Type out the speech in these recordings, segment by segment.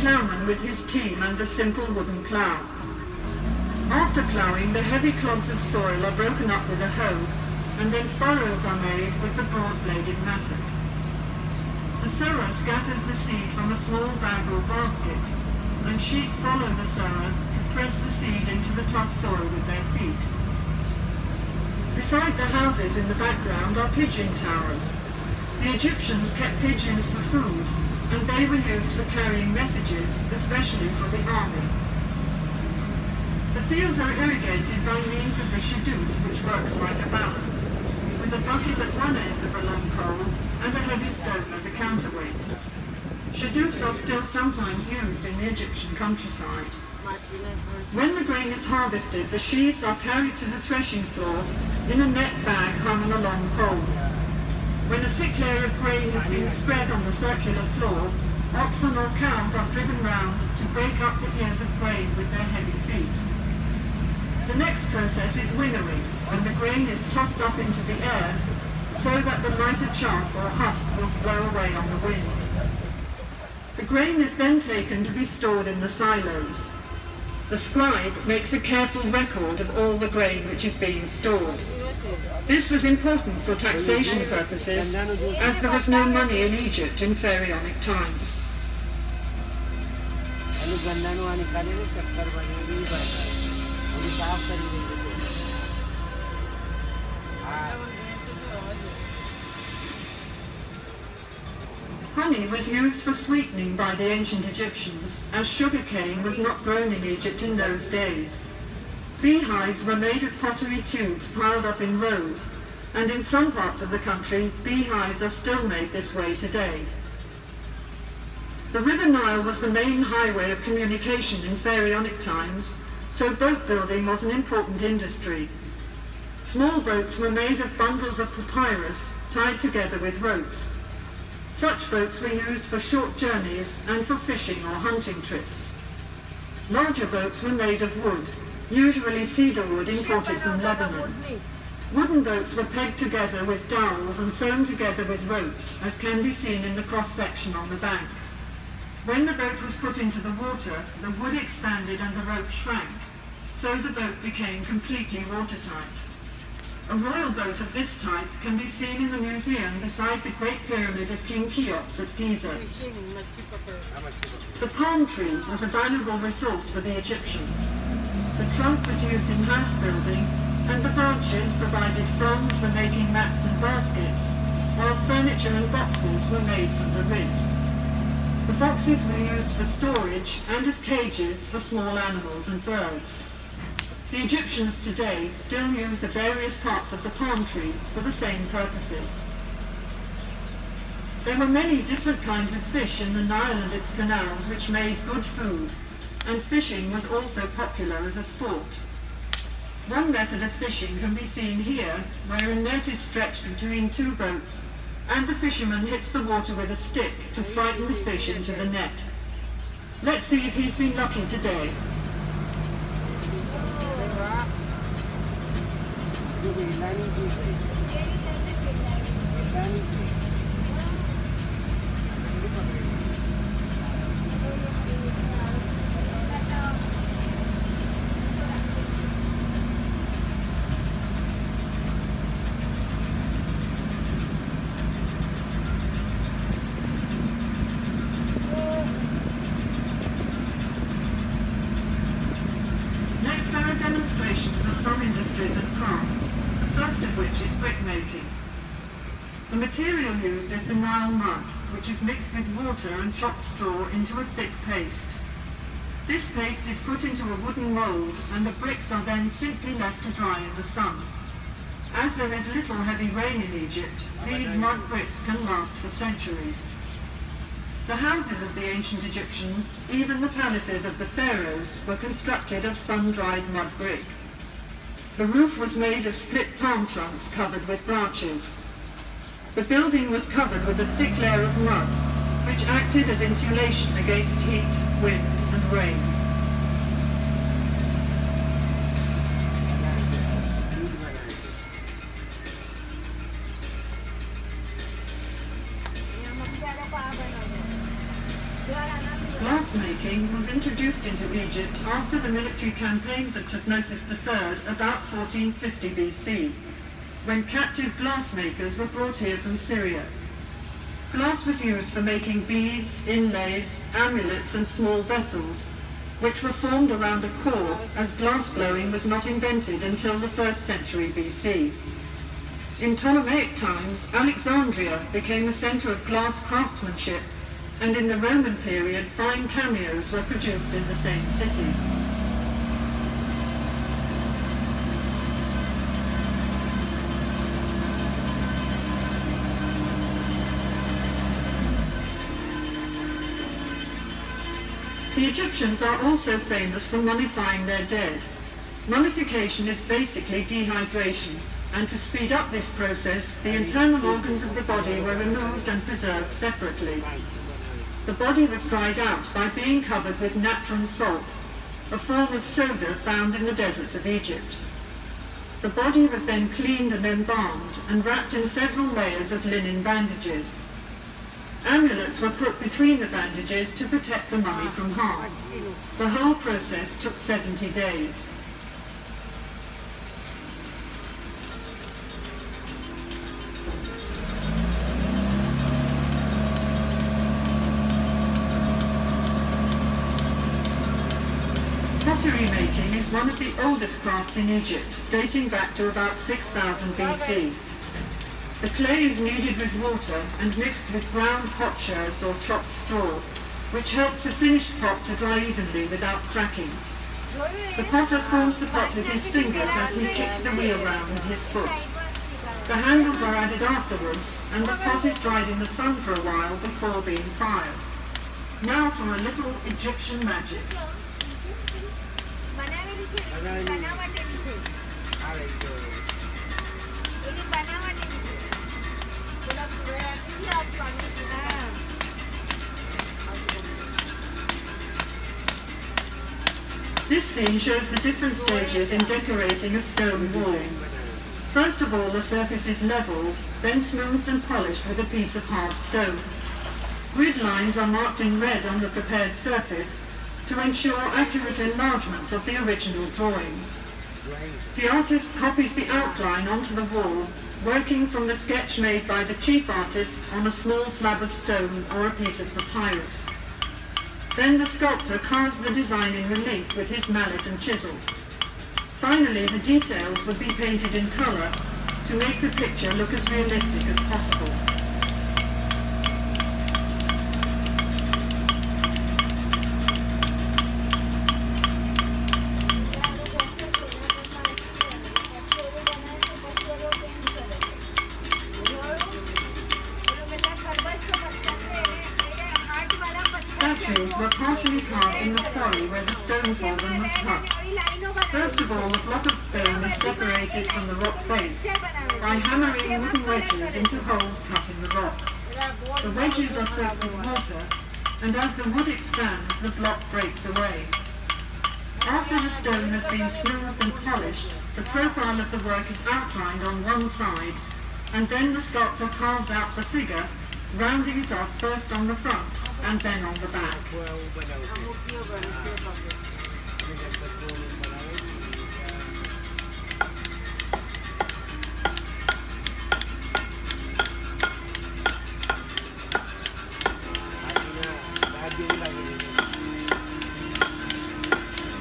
ploughman with his team and a simple wooden plough. After ploughing, the heavy clods of soil are broken up with a hoe, and then furrows are made with the broad-bladed mattock. The sower scatters the seed from a small bag or basket, and sheep follow the sower to press the seed into the tough soil with their feet. Beside the houses in the background are pigeon towers. The Egyptians kept pigeons for food, and they were used for carrying messages, especially for the army. The fields are irrigated by means of the shadoof, which works like a balance, with a bucket at one end of a long pole and a heavy stone as a counterweight. Shadoofs are still sometimes used in the Egyptian countryside. When the grain is harvested, the sheaves are carried to the threshing floor in a net bag hung on a long pole. When a thick layer of grain has been spread on the circular floor, oxen or cows are driven round to break up the ears of grain with their heavy feet. The next process is winnowing, when the grain is tossed up into the air so that the lighter chaff or husk will blow away on the wind. The grain is then taken to be stored in the silos. The scribe makes a careful record of all the grain which is being stored. This was important for taxation purposes, as there was no money in Egypt in pharaonic times. Honey was used for sweetening by the ancient Egyptians, as sugarcane was not grown in Egypt in those days. Beehives were made of pottery tubes piled up in rows, and in some parts of the country, beehives are still made this way today. The River Nile was the main highway of communication in pharaonic times, so boat building was an important industry. Small boats were made of bundles of papyrus tied together with ropes. Such boats were used for short journeys and for fishing or hunting trips. Larger boats were made of wood, usually cedar wood imported from Lebanon. Wooden boats were pegged together with dowels and sewn together with ropes, as can be seen in the cross-section on the bank. When the boat was put into the water, the wood expanded and the rope shrank, so the boat became completely watertight. A royal boat of this type can be seen in the museum beside the Great Pyramid of King Cheops at Giza. The palm tree was a valuable resource for the Egyptians. The trunk was used in house building, and the branches provided fronds for making mats and baskets, while furniture and boxes were made from the ribs. The boxes were used for storage and as cages for small animals and birds. The Egyptians today still use the various parts of the palm tree for the same purposes. There were many different kinds of fish in the Nile and its canals which made good food, and fishing was also popular as a sport. One method of fishing can be seen here, where a net is stretched between two boats, and the fisherman hits the water with a stick to frighten the fish into the net. Let's see if he's been lucky today. Next are demonstrations of some industries and crafts, the first of which is brickmaking. The material used is the Nile mud, which is mixed with water and chopped straw into a thick paste. This paste is put into a wooden mould, and the bricks are then simply left to dry in the sun. As there is little heavy rain in Egypt, these mud bricks can last for centuries. The houses of the ancient Egyptians, even the palaces of the pharaohs, were constructed of sun-dried mud brick. The roof was made of split palm trunks covered with branches. The building was covered with a thick layer of mud, which acted as insulation against heat, wind, and rain. glassmaking was introduced into Egypt after the military campaigns of Thutmose III about 1450 BC, when captive glassmakers were brought here from Syria. Glass was used for making beads, inlays, amulets and small vessels, which were formed around a core, as glass blowing was not invented until the 1st century BC. In Ptolemaic times, Alexandria became a centre of glass craftsmanship, and in the Roman period, fine cameos were produced in the same city. The Egyptians are also famous for mummifying their dead. Mummification is basically dehydration, and to speed up this process, the internal organs of the body were removed and preserved separately. The body was dried out by being covered with natron salt, a form of soda found in the deserts of Egypt. The body was then cleaned and embalmed and wrapped in several layers of linen bandages. Amulets were put between the bandages to protect the mummy from harm. The whole process took 70 days. Pottery making is one of the oldest crafts in Egypt, dating back to about 6000 BC. The clay is kneaded with water and mixed with ground potsherds or chopped straw, which helps the finished pot to dry evenly without cracking. The potter forms the pot with his fingers as he kicks the wheel round with his foot. The handles are added afterwards, and the pot is dried in the sun for a while before being fired. Now for a little Egyptian magic. This scene shows the different stages in decorating a stone wall. First of all, the surface is levelled, then smoothed and polished with a piece of hard stone. Grid lines are marked in red on the prepared surface to ensure accurate enlargements of the original drawings. The artist copies the outline onto the wall, working from the sketch made by the chief artist on a small slab of stone or a piece of papyrus. Then the sculptor carves the design in relief with his mallet and chisel. Finally, the details would be painted in colour to make the picture look as realistic as possible. Statues were partially carved in the quarry where the stone for them was cut. First of all, a block of stone is separated from the rock face by hammering wooden wedges into holes cut in the rock. The wedges are soaked with water, and as the wood expands, the block breaks away. After the stone has been smoothed and polished, the profile of the work is outlined on one side, and then the sculptor carves out the figure, rounding it off first on the front and then on the back.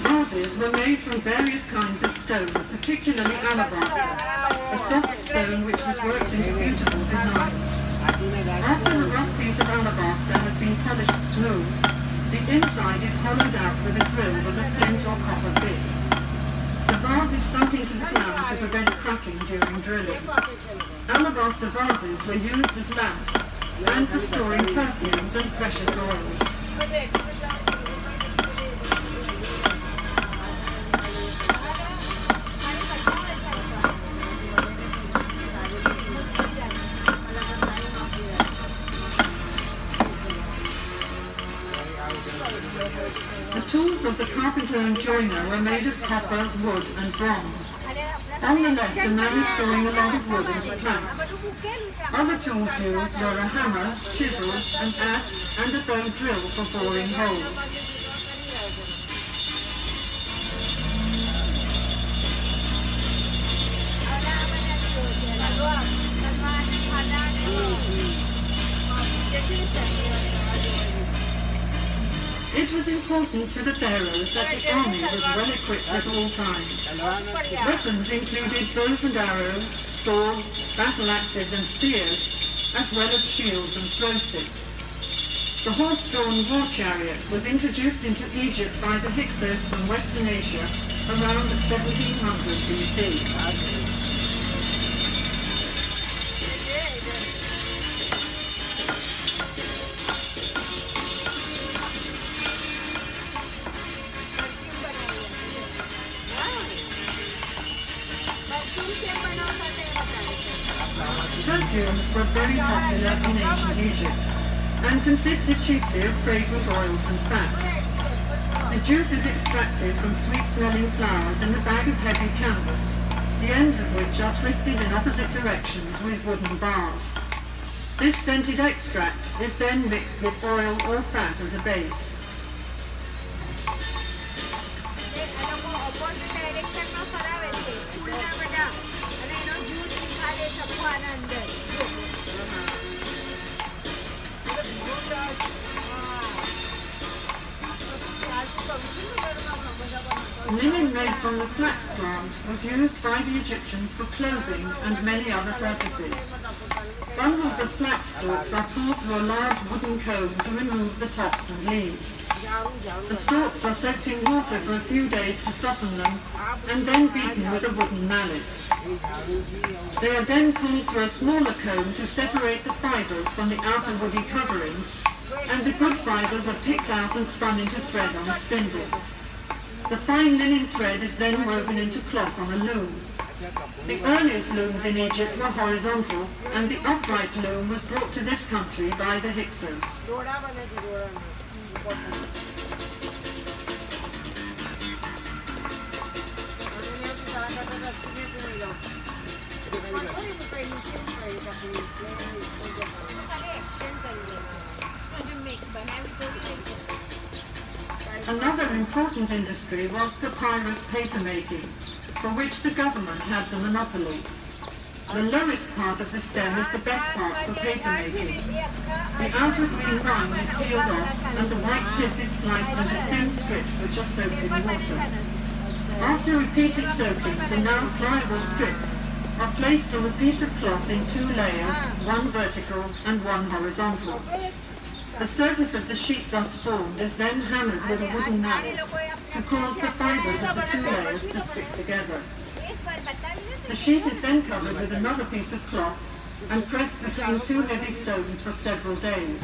Vases were made from various kinds of stone, particularly alabaster, a soft stone which was worked into beautiful designs. After the rough piece of alabaster has been polished smooth, the inside is hollowed out with a drill with a flint or copper bit. The vase is sunk into the ground to prevent cracking during drilling. Alabaster vases were used as lamps and for storing perfumes and precious oils. The tools of the carpenter and joiner were made of copper, wood and bronze. On the left, a man is sawing a log of wood into planks. Other tools used were a hammer, chisel, an axe, and a bow drill for boring holes. It was important to the pharaohs that the army was well equipped at all times. Weapons included bows and arrows, swords, battle axes and spears, as well as shields and throw sticks. The horse-drawn war chariot was introduced into Egypt by the Hyksos from Western Asia around 1700 BC. Perfumes were very popular in ancient Egypt and consisted chiefly of fragrant oils and fats. The juice is extracted from sweet-smelling flowers in a bag of heavy canvas, the ends of which are twisted in opposite directions with wooden bars. This scented extract is then mixed with oil or fat as a base. Linen made from the flax plant was used by the Egyptians for clothing and many other purposes. Bundles of flax stalks are pulled through a large wooden comb to remove the tops and leaves. The stalks are soaked in water for a few days to soften them and then beaten with a wooden mallet. They are then pulled through a smaller comb to separate the fibres from the outer woody covering, and the good fibres are picked out and spun into thread on a spindle. The fine linen thread is then woven into cloth on a loom. The earliest looms in Egypt were horizontal, and the upright loom was brought to this country by the Hyksos. Another important industry was papyrus paper making, for which the government had the monopoly. The lowest part of the stem is the best part for paper making. The outer green rind is peeled off and the white pith is sliced into thin strips which are soaked in water. After repeated soaking, the now pliable strips are placed on a piece of cloth in two layers, one vertical and one horizontal. The surface of the sheet thus formed is then hammered with a wooden mallet to cause the fibres of the two layers to stick together. The sheet is then covered with another piece of cloth and pressed between two heavy stones for several days.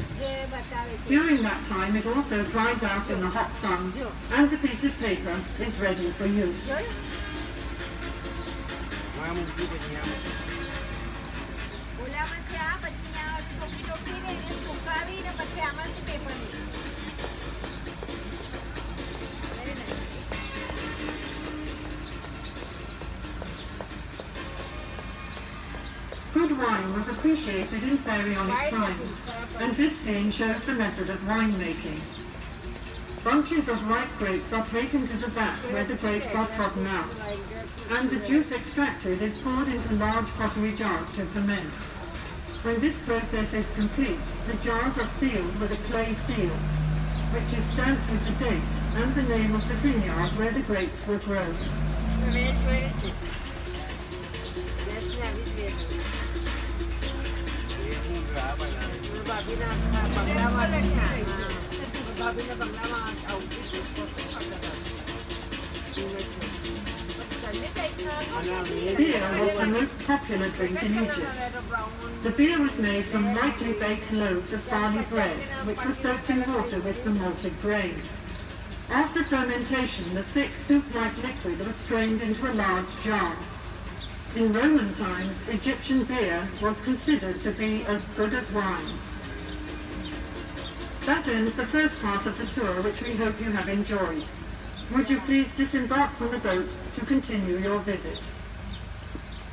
During that time it also dries out in the hot sun and the piece of paper is ready for use. Good wine was appreciated in pharaonic times, and this scene shows the method of winemaking. Bunches of ripe grapes are taken to the vat where the grapes are trodden out, and the juice extracted is poured into large pottery jars to ferment. When this process is complete, the jars are sealed with a clay seal, which is stamped with the date and the name of the vineyard where the grapes were grown. Beer was the most popular drink in Egypt. The beer was made from lightly baked loaves of barley bread, which was soaked in water with the malted grain. After fermentation, the thick soup-like liquid was strained into a large jar. In Roman times, Egyptian beer was considered to be as good as wine. That ends the first part of the tour, which we hope you have enjoyed. Would you please disembark from the boat to continue your visit?